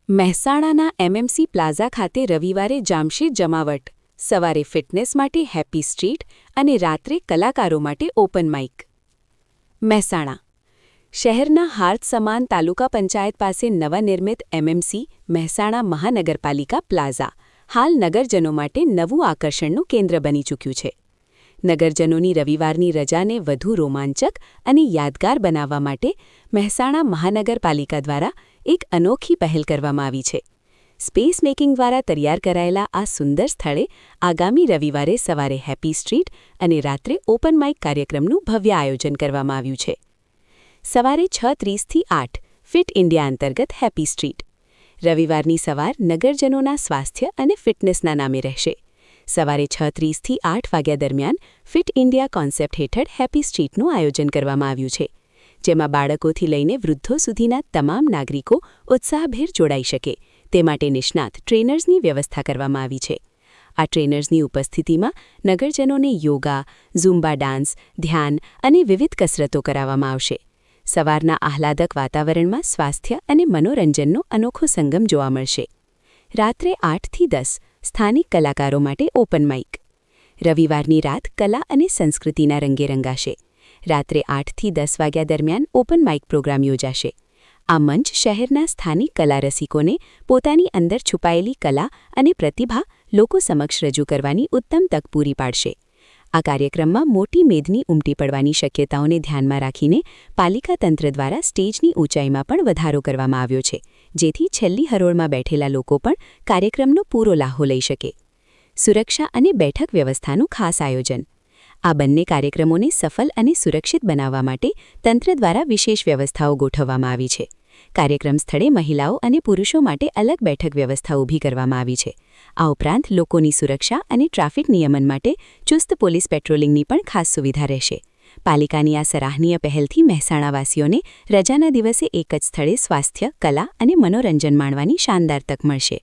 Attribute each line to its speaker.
Speaker 1: મહેસાણાના MMC plaza ખાતે રવિવારે જામશે જમાવટ. સવારે ફિટનેસ માટે હેપી સ્ટ્રીટ અને રાત્રે કલાકારો માટે ઓપન માઇક. મહેસાણા શહેરના હાર્દ સમાન તાલુકા પંચાયત પાસે નવનિર્મિત એમએમસી મહેસાણા મહાનગરપાલિકા પ્લાઝા હાલ નગરજનો માટે નવું આકર્ષણનું કેન્દ્ર બની ચૂક્યું છે. નગરજનોની રવિવારની રજાને વધુ રોમાંચક અને યાદગાર બનાવવા માટે મહેસાણા મહાનગરપાલિકા દ્વારા એક અનોખી પહેલ કરવામાં આવી છે. સ્પેસ મેકિંગ દ્વારા તૈયાર કરાયેલા આ સુંદર સ્થળે આગામી રવિવારે સવારે હેપી સ્ટ્રીટ અને રાત્રે ઓપન માઇક કાર્યક્રમનું ભવ્ય આયોજન કરવામાં આવ્યું છે. સવારે 6:30થી 8 ફિટ ઇન્ડિયા અંતર્ગત હેપી સ્ટ્રીટ. રવિવારની સવાર નગરજનોના સ્વાસ્થ્ય અને ફિટનેસના નામે રહેશે. સવારે 6:30થી 8 વાગ્યા દરમિયાન ફિટ ઇન્ડિયા કોન્સેપ્ટ હેઠળ હેપી સ્ટ્રીટનું આયોજન કરવામાં આવ્યું છે, જેમાં બાળકોથી લઈને વૃદ્ધો સુધીના તમામ નાગરિકો ઉત્સાહભેર જોડાઈ શકે તે માટે નિષ્ણાત ટ્રેનર્સની વ્યવસ્થા કરવામાં આવી છે. આ ટ્રેનર્સની ઉપસ્થિતિમાં નગરજનોને યોગા, ઝુમ્બા ડાન્સ, ધ્યાન અને વિવિધ કસરતો કરાવવામાં આવશે. સવારના આહલાદક વાતાવરણમાં સ્વાસ્થ્ય અને મનોરંજનનો અનોખો સંગમ જોવા મળશે. રાત્રે 8થી 10 સ્થાનિક કલાકારો માટે ઓપન માઇક. રવિવારની રાત કલા અને સંસ્કૃતિના રંગે રંગાશે. રાત્રે 8થી 10 વાગ્યા દરમિયાન ઓપન માઇક પ્રોગ્રામ યોજાશે. આ મંચ શહેરના સ્થાનિક કલા રસિકોને પોતાની અંદર છુપાયેલી કલા અને પ્રતિભા લોકો સમક્ષ રજૂ કરવાની ઉત્તમ તક પૂરી પાડશે. આ કાર્યક્રમમાં મોટી મેદની ઉમટી પડવાની શક્યતાઓને ધ્યાનમાં રાખીને પાલિકા તંત્ર દ્વારા સ્ટેજની ઊંચાઈમાં પણ વધારો કરવામાં આવ્યો છે, જેથી છેલ્લી હરોળમાં બેઠેલા લોકો પણ કાર્યક્રમનો પૂરો લાહો લઈ શકે. સુરક્ષા અને બેઠક વ્યવસ્થાનું ખાસ આયોજન. આ બંને કાર્યક્રમોને સફળ અને સુરક્ષિત બનાવવા માટે તંત્ર દ્વારા વિશેષ વ્યવસ્થાઓ ગોઠવવામાં આવી છે. કાર્યક્રમ સ્થળે મહિલાઓ અને પુરુષો માટે અલગ બેઠક વ્યવસ્થા ઊભી કરવામાં આવી છે. આ ઉપરાંત લોકોની સુરક્ષા અને ટ્રાફિક નિયમન માટે ચુસ્ત પોલીસ પેટ્રોલિંગની પણ ખાસ સુવિધા રહેશે. પાલિકાની આ સરાહનીય પહેલથી મહેસાણાવાસીઓને રજાના દિવસે એક જ સ્થળે સ્વાસ્થ્ય, કલા અને મનોરંજન માણવાની શાનદાર તક મળશે.